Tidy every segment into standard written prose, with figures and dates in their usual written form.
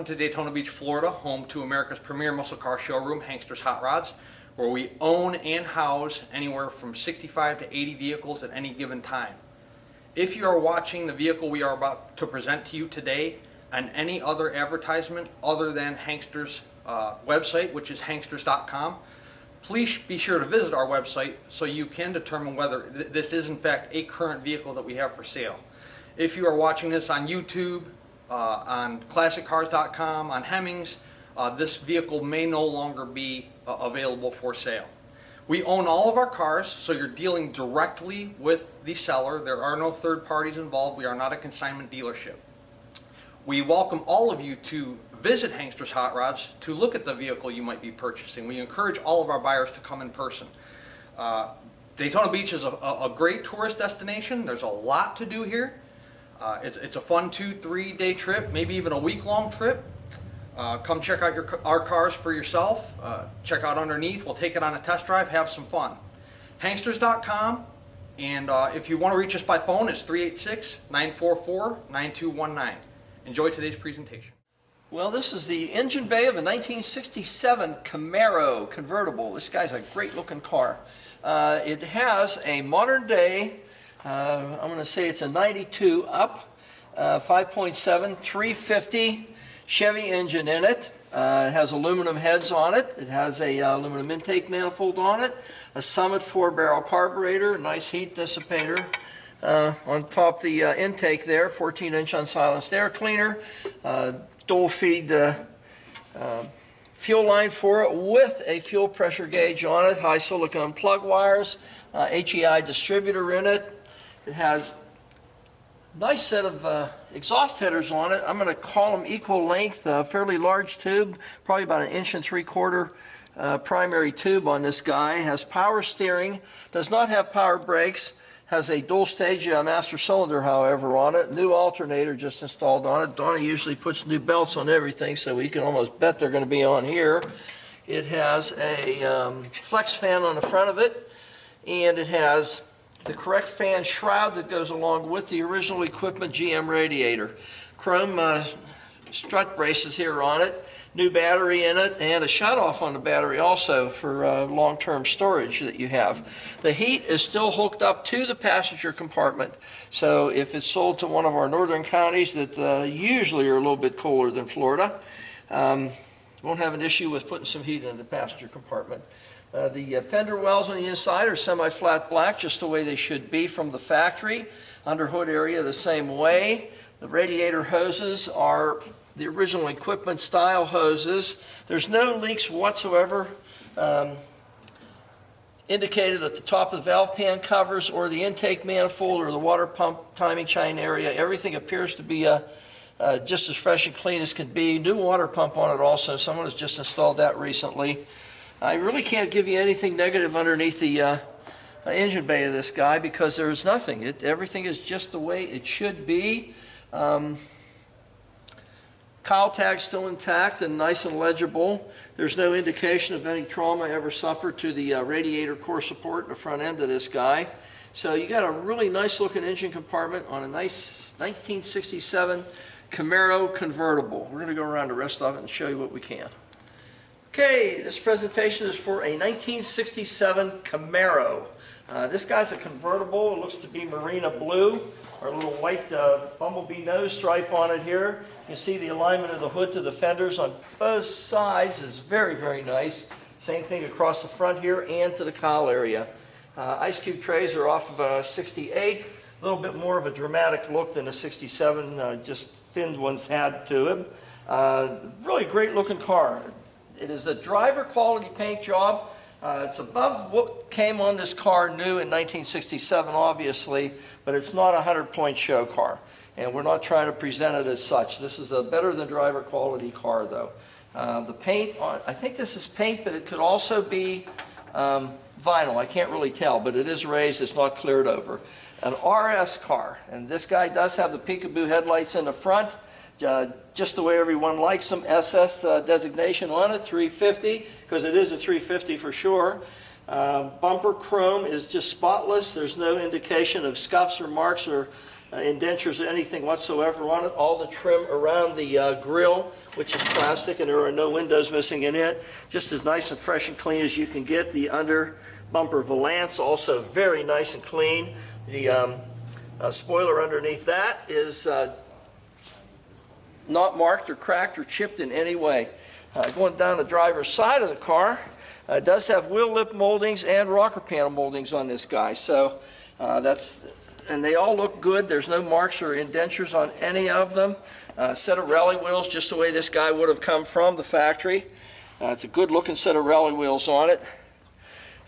to Daytona Beach, Florida, home to America's premier muscle car showroom, Hankster's Hot Rods, where we own and house anywhere from 65 to 80 vehicles at any given time. If you are watching the vehicle we are about to present to you today on any other advertisement other than Hankster's website, which is hanksters.com, please be sure to visit our website so you can determine whether this is in fact a current vehicle that we have for sale. If you are watching this on YouTube, on classiccars.com, on Hemmings, this vehicle may no longer be available for sale. We own all of our cars, so you're dealing directly with the seller. There are no third parties involved. We are not a consignment dealership. We welcome all of you to visit Hankster's Hot Rods to look at the vehicle you might be purchasing. We encourage all of our buyers to come in person. Daytona Beach is a great tourist destination. There's a lot to do here. It's a fun 2-3 day trip, maybe even a week-long trip. Come check out our cars for yourself. Check out underneath. We'll take it on a test drive, have some fun. Hanksters.com, and if you want to reach us by phone, it's 386-944-9219. Enjoy today's presentation. Well, this is the engine bay of a 1967 Camaro convertible. This guy's a great looking car. It has a modern day, I'm going to say it's a 92 up, 5.7, 350 Chevy engine in it. It has aluminum heads on it. It has a aluminum intake manifold on it, a Summit 4-barrel carburetor, nice heat dissipator. On top of the intake there, 14-inch unsilenced air cleaner, dual feed fuel line for it with a fuel pressure gauge on it, high silicone plug wires, HEI distributor in it. It has a nice set of exhaust headers on it. I'm going to call them equal length, fairly large tube, probably about 1.75 inch primary tube on this guy. Has power steering, does not have power brakes. Has a dual stage master cylinder, however, on it. New alternator just installed on it. Donnie usually puts new belts on everything, so we can almost bet they're going to be on here. It has a flex fan on the front of it, and it has the correct fan shroud that goes along with the original equipment GM radiator. Chrome strut braces here on it. New battery in it, and a shut-off on the battery also for long-term storage that you have. The heat is still hooked up to the passenger compartment, so if it's sold to one of our northern counties that usually are a little bit cooler than Florida, won't have an issue with putting some heat in the passenger compartment. The fender wells on the inside are semi-flat black, just the way they should be from the factory. Under hood area the same way. The radiator hoses are the original equipment style hoses. There's no leaks whatsoever indicated at the top of the valve pan covers or the intake manifold or the water pump timing chain area. Everything appears to be just as fresh and clean as can be. New water pump on it also. Someone has just installed that recently. I really can't give you anything negative underneath the engine bay of this guy because there's nothing. Everything is just the way it should be. Cowl tag still intact and nice and legible. There's no indication of any trauma ever suffered to the radiator core support in the front end of this guy. So you got a really nice looking engine compartment on a nice 1967 Camaro convertible. We're going to go around the rest of it and show you what we can. Okay, this presentation is for a 1967 Camaro. This guy's a convertible. It looks to be Marina blue. Our little white bumblebee nose stripe on it here. You can see the alignment of the hood to the fenders on both sides is very, very nice. Same thing across the front here and to the cowl area. Ice cube trays are off of a 68. A little bit more of a dramatic look than a 67, just thinned ones had to him. Really great looking car. It is a driver quality paint job. It's above what came on this car new in 1967, obviously, but it's not a 100-point show car, and we're not trying to present it as such. This is a better than driver quality car, though. The paint, I think this is paint, but it could also be vinyl. I can't really tell, but it is raised. It's not cleared over. An RS car, and this guy does have the peekaboo headlights in the front. Just the way everyone likes them. SS designation on it, 350, because it is a 350 for sure. Bumper chrome is just spotless. There's no indication of scuffs or marks or indentures, anything whatsoever on it. All the trim around the grill, which is plastic, and there are no windows missing in it. Just as nice and fresh and clean as you can get. The under bumper valance, also very nice and clean. The spoiler underneath that is not marked or cracked or chipped in any way. Going down the driver's side of the car, it does have wheel lip moldings and rocker panel moldings on this guy. So and they all look good. There's no marks or indentures on any of them. Set of rally wheels, just the way this guy would have come from the factory. It's a good looking set of rally wheels on it.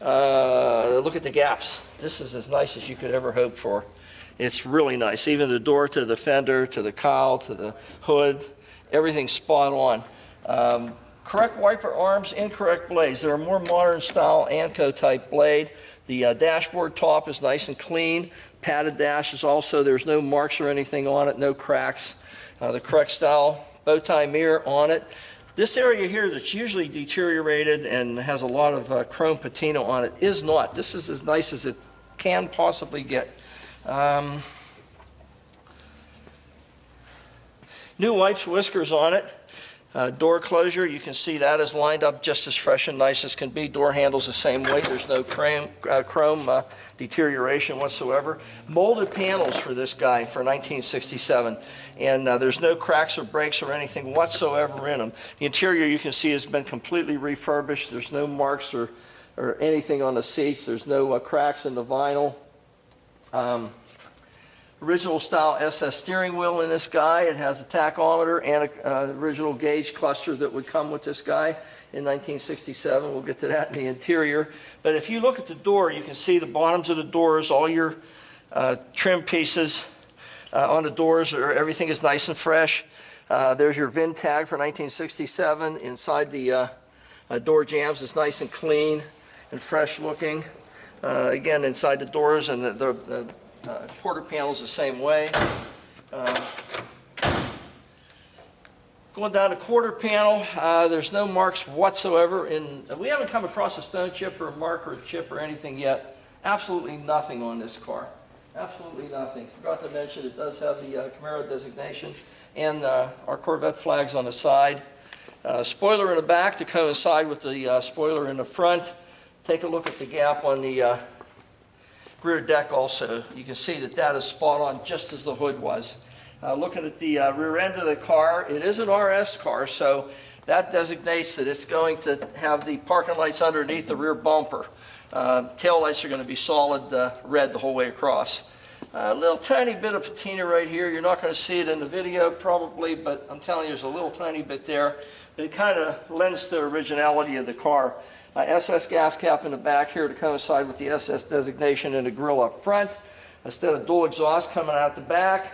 Look at the gaps. This is as nice as you could ever hope for. It's really nice. Even the door to the fender, to the cowl, to the hood, everything's spot on. Correct wiper arms, incorrect blades. They're a more modern style Anco type blade. The dashboard top is nice and clean. Padded dash is also, there's no marks or anything on it, no cracks. The correct style bow tie mirror on it. This area here that's usually deteriorated and has a lot of chrome patina on it is not. This is as nice as it can possibly get. New wipes, whiskers on it. Door closure, you can see that is lined up just as fresh and nice as can be. Door handles the same way. There's no chrome deterioration whatsoever. Molded panels for this guy for 1967. And there's no cracks or breaks or anything whatsoever in them. The interior, you can see, has been completely refurbished. There's no marks or anything on the seats. There's no cracks in the vinyl. Original style SS steering wheel in this guy. It has a tachometer and an original gauge cluster that would come with this guy in 1967. We'll get to that in the interior. But if you look at the door, you can see the bottoms of the doors, all your trim pieces on the doors, everything is nice and fresh. There's your VIN tag for 1967. Inside the door jambs is nice and clean and fresh looking. Again, inside the doors and the quarter panels the same way. Going down the quarter panel, there's no marks whatsoever. We haven't come across a stone chip or a mark or a chip or anything yet. Absolutely nothing on this car. Absolutely nothing. Forgot to mention it does have the Camaro designation and our Corvette flags on the side. Spoiler in the back to coincide with the spoiler in the front. Take a look at the gap on the rear deck also. You can see that that is spot on just as the hood was. Looking at the rear end of the car, it is an RS car, so that designates that it's going to have the parking lights underneath the rear bumper. Tail lights are going to be solid red the whole way across. A little tiny bit of patina right here. You're not going to see it in the video probably, but I'm telling you there's a little tiny bit there. But it kind of lends to the originality of the car. SS gas cap in the back here to coincide with the SS designation and the grille up front. Instead of dual exhaust coming out the back,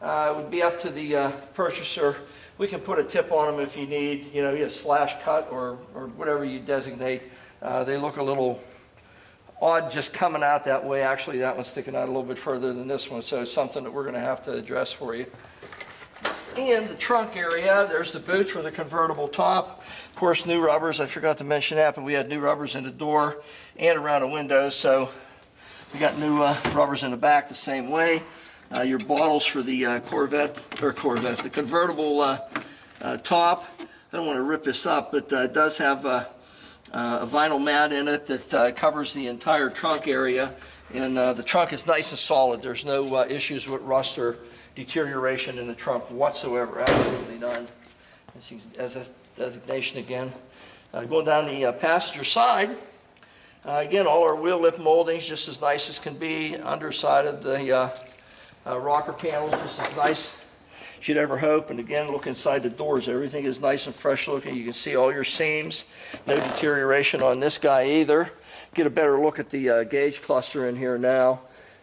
it would be up to the purchaser. We can put a tip on them if you need, a slash cut or whatever you designate. They look a little odd just coming out that way. Actually, that one's sticking out a little bit further than this one, so it's something that we're going to have to address for you. In the trunk area, there's the boot for the convertible top. Of course, new rubbers. I forgot to mention that, but we had new rubbers in the door and around the windows, so we got new rubbers in the back the same way. Your bottles for the the convertible top. I don't want to rip this up, but it does have a vinyl mat in it that covers the entire trunk area, and the trunk is nice and solid. There's no issues with rust or deterioration in the trunk whatsoever, absolutely none. This is as a designation again. Going down the passenger side, again, all our wheel lip moldings just as nice as can be. Underside of the rocker panels just as nice as you'd ever hope. And again, look inside the doors. Everything is nice and fresh looking. You can see all your seams. No deterioration on this guy either. Get a better look at the gauge cluster in here now.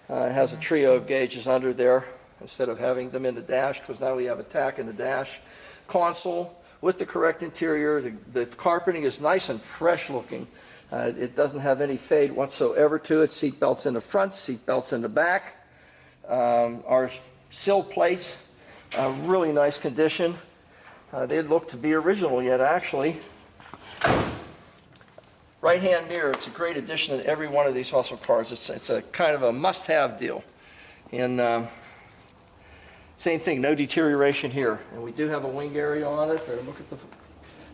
It has a trio of gauges under there, instead of having them in the dash, because now we have a tack in the dash. Console with the correct interior. The carpeting is nice and fresh looking. It doesn't have any fade whatsoever to it. Seat belts in the front, seat belts in the back. Our sill plates, really nice condition. They look to be original yet, actually. Right-hand mirror, it's a great addition to every one of these muscle cars. It's a kind of a must-have deal. And Same thing, no deterioration here. And we do have a wing area on it. There, look at the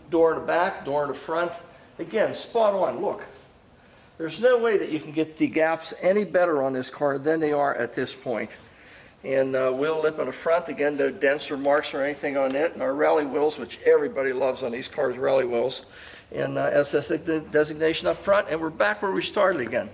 door in the back, door in the front. Again, spot on, look. There's no way that you can get the gaps any better on this car than they are at this point. And wheel lip on the front, again, no dents or marks or anything on it. And our rally wheels, which everybody loves on these cars, rally wheels. And SS designation up front, and we're back where we started again.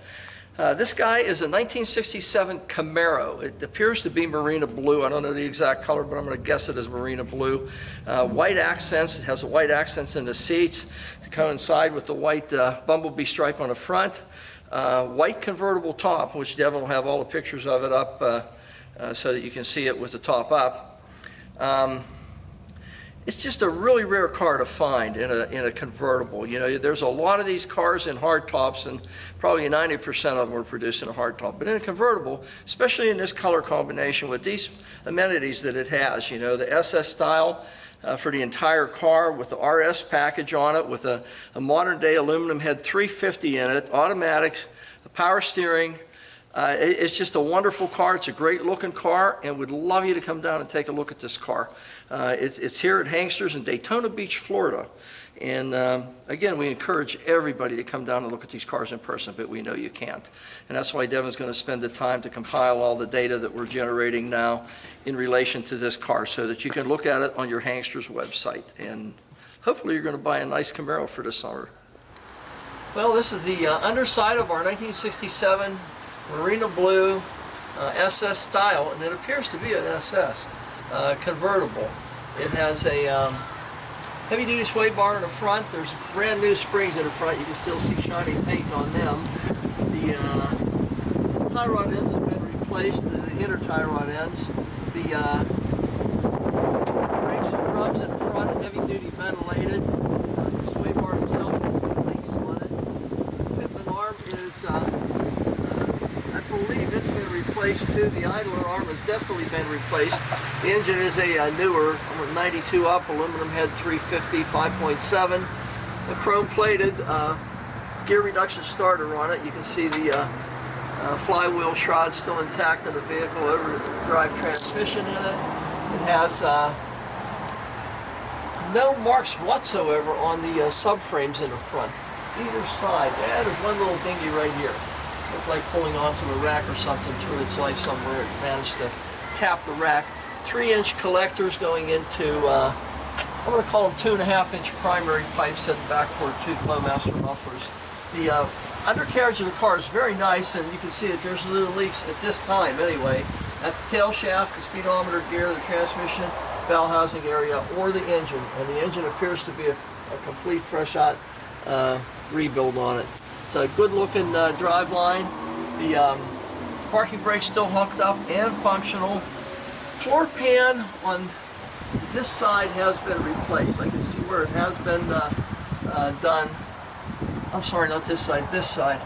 This guy is a 1967 Camaro. It appears to be marina blue. I don't know the exact color, but I'm going to guess it is marina blue. White accents. It has white accents in the seats to coincide with the white bumblebee stripe on the front. White convertible top, which Devin will have all the pictures of it up so that you can see it with the top up. It's just a really rare car to find in a convertible. You know, there's a lot of these cars in hardtops, and probably 90% of them are produced in a hardtop. But in a convertible, especially in this color combination with these amenities that it has, you know, the SS style for the entire car with the RS package on it, with a modern day aluminum head 350 in it, automatics, the power steering. It's just a wonderful car. It's a great looking car, and we'd love you to come down and take a look at this car. It's here at Hangsters in Daytona Beach, Florida. And again, we encourage everybody to come down and look at these cars in person, but we know you can't. And that's why Devin's going to spend the time to compile all the data that we're generating now in relation to this car so that you can look at it on your Hangsters website. And hopefully you're going to buy a nice Camaro for this summer. Well, this is the underside of our 1967 Marina Blue SS style, and it appears to be an SS convertible. It has a heavy-duty sway bar in the front. There's brand new springs in the front. You can still see shiny paint on them. The tie rod ends have been replaced, the inner tie rod ends. The brakes and drums in the front, heavy-duty ventilated. The sway bar itself has been links on it. The pivot arm is I believe it's been replaced too. The idler arm has definitely been replaced. The engine is a newer 92 up aluminum head 350 5.7, a chrome plated gear reduction starter on it. You can see the flywheel shroud still intact in the vehicle, overdrive transmission in it. It has no marks whatsoever on the subframes in the front, either side. Yeah, there's one little dinghy right here. Looked like pulling onto a rack or something through its life somewhere. It managed to tap the rack. 3-inch collectors going into, I'm going to call them 2.5-inch primary pipes heading back toward two Flowmaster mufflers. The undercarriage of the car is very nice, and you can see that there's little leaks at this time anyway. At the tail shaft, the speedometer, gear, the transmission, valve housing area, or the engine. And the engine appears to be a complete fresh-out rebuild on it. It's a good-looking drive line. The parking brake's still hooked up and functional. Floor pan on this side has been replaced. I can see where it has been done. I'm sorry, not this side, this side.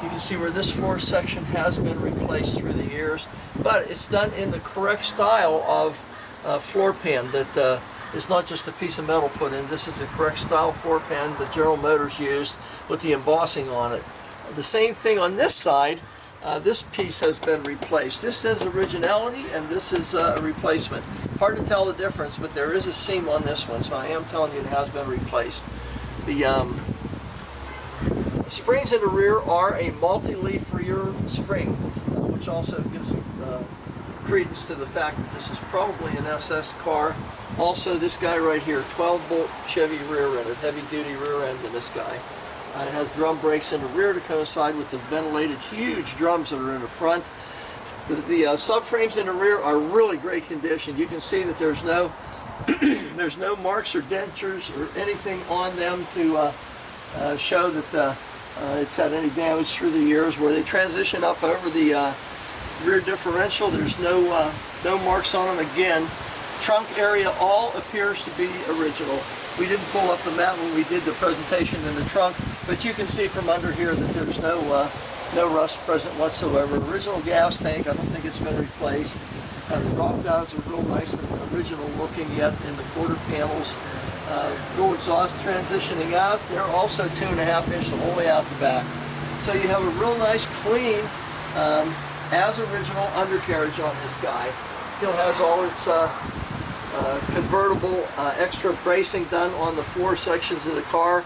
You can see where this floor section has been replaced through the years, but it's done in the correct style of floor pan that is not just a piece of metal put in. This is the correct style floor pan that General Motors used with the embossing on it. The same thing on this side. This piece has been replaced. This is originality, and this is a replacement. Hard to tell the difference, but there is a seam on this one, so I am telling you it has been replaced. The springs in the rear are a multi-leaf rear spring, which also gives credence to the fact that this is probably an SS car. Also, this guy right here, 12-bolt Chevy rear end, heavy-duty rear end in this guy. It has drum brakes in the rear to coincide with the ventilated huge drums that are in the front. The subframes in the rear are really great condition. You can see that there's no there's no marks or dentures or anything on them to show that it's had any damage through the years. Where they transition up over the rear differential, there's no marks on them. Again, trunk area all appears to be original. We didn't pull up the map when we did the presentation in the trunk, but you can see from under here that there's no rust present whatsoever. Original gas tank, I don't think it's been replaced. The drop downs are real nice and original looking yet in the quarter panels. Dual exhaust transitioning out. They're also 2.5-inch the whole way out the back. So you have a real nice, clean, as original undercarriage on this guy. Still has all its convertible extra bracing done on the floor sections of the car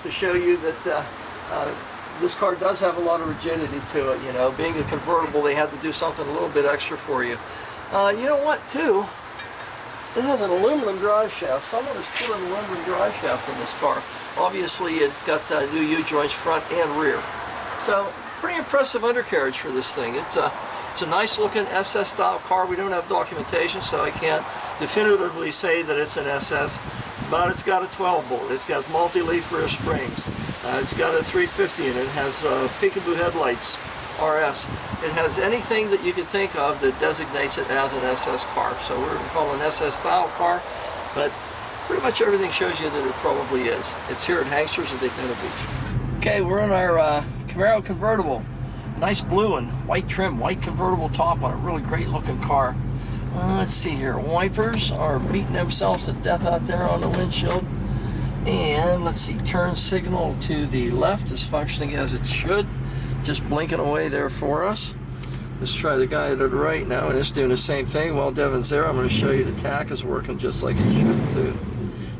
to show you that this car does have a lot of rigidity to it. You know, being a convertible, they had to do something a little bit extra for you. You know what, too? It has an aluminum drive shaft. Someone has put an aluminum drive shaft in this car. Obviously, it's got new U-joints front and rear. So, pretty impressive undercarriage for this thing. It's a nice looking SS style car. We don't have documentation, so I can't definitively say that it's an SS, but it's got a 12 bolt. It's got multi-leaf rear springs. It's got a 350 in it. It has peekaboo headlights, RS. It has anything that you can think of that designates it as an SS car. So we're going to call it an SS style car, but pretty much everything shows you that it probably is. It's here at Hangsters at Daytona Beach. Okay, we're in our Camaro convertible. Nice blue and white trim, white convertible top on a really great looking car. Let's see here, wipers are beating themselves to death out there on the windshield. And let's see, turn signal to the left is functioning as it should. Just blinking away there for us. Let's try the guy to the right now, and it's doing the same thing. While Devin's there, I'm going to show you the tach is working just like it should too.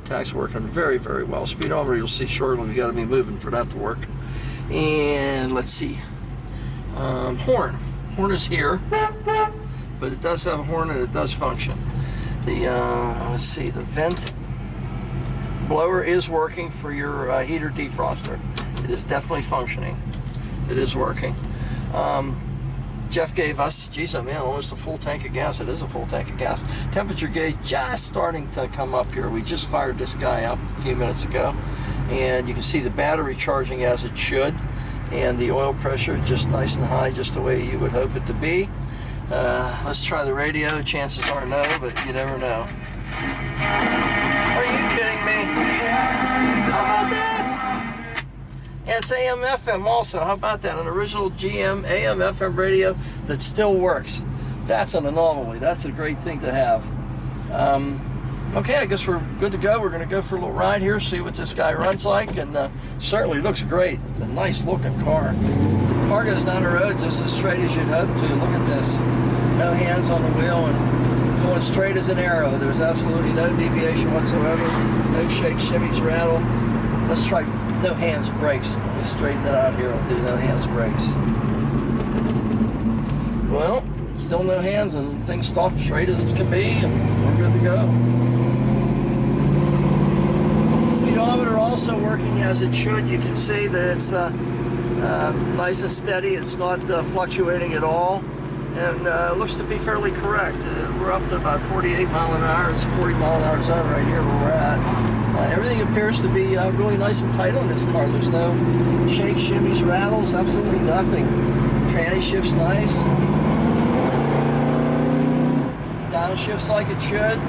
Tach's working very, very well. Speedometer you'll see shortly, we got to be moving for that to work. And let's see. Horn. Horn is here, but it does have a horn and it does function. The let's see, the vent blower is working for your heater defroster. It is definitely functioning. It is working. Jeff gave us, geez, man, almost a full tank of gas. It is a full tank of gas. Temperature gauge just starting to come up here. We just fired this guy up a few minutes ago, and you can see the battery charging as it should. And the oil pressure just nice and high, just the way you would hope it to be. Let's try the radio. Chances are no, but you never know. Are you kidding me? How about that? And it's AM FM also. How about that? An original GM AM FM radio that still works. That's an anomaly. That's a great thing to have. Okay, I guess we're good to go. We're going to go for a little ride here, see what this guy runs like, and certainly looks great. It's a nice looking car. The car goes down the road just as straight as you'd hope to. Look at this. No hands on the wheel and going straight as an arrow. There's absolutely no deviation whatsoever. No shakes, shimmies, rattle. Let's try no hands brakes. Let me straighten it out here. I'll do no hands brakes. Well, still no hands and things stop straight as it can be, and we're good to go. Speedometer also working as it should. You can see that it's nice and steady. It's not fluctuating at all, and looks to be fairly correct. We're up to about 48 mile an hour. It's a 40 mile an hour zone right here where we're at. Everything appears to be really nice and tight on this car. There's no shakes, shimmies, rattles, absolutely nothing. Tranny shifts nice. Downshifts like it should.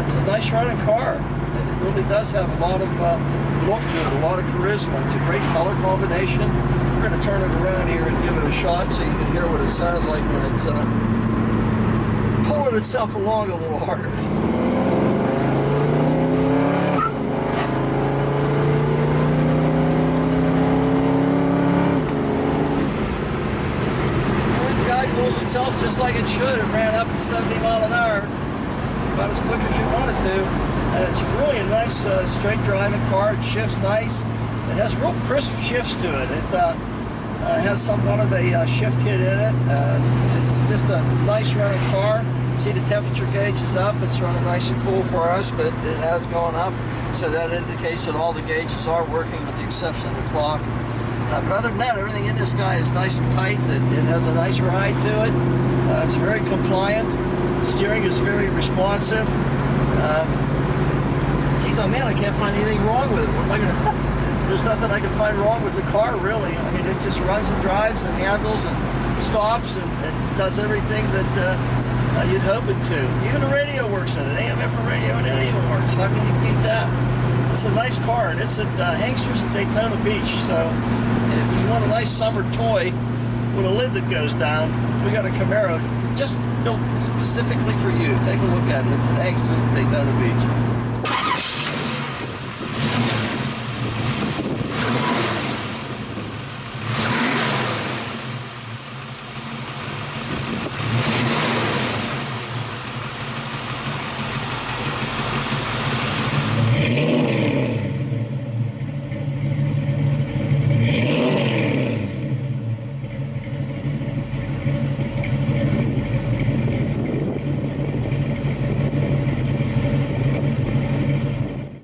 It's a nice running car. It really does have a lot of look to it, a lot of charisma. It's a great color combination. We're going to turn it around here and give it a shot so you can hear what it sounds like when it's pulling itself along a little harder. The guy pulls itself just like it should. It ran up to 70 mile an hour, about as quick as you want it to. It's really a nice straight driving car. It shifts nice. It has real crisp shifts to it. It has somewhat of a shift kit in it. Just a nice running car. See, the temperature gauge is up. It's running nice and cool for us, but it has gone up. So that indicates that all the gauges are working with the exception of the clock. But other than that, everything in this guy is nice and tight. It has a nice ride to it. It's very compliant. The steering is very responsive. Geez, oh man, I can't find anything wrong with it. What am I gonna? There's nothing I can find wrong with the car, really. I mean, it just runs and drives and handles and stops and does everything that you'd hope it to. Even the radio works in it. AM FM radio, and it even works. How can you beat that? It's a nice car, and it's at Hangsters at Daytona Beach. So if you want a nice summer toy with a lid that goes down, we got a Camaro just built specifically for you. Take a look at it. It's at Hangsters at Daytona Beach.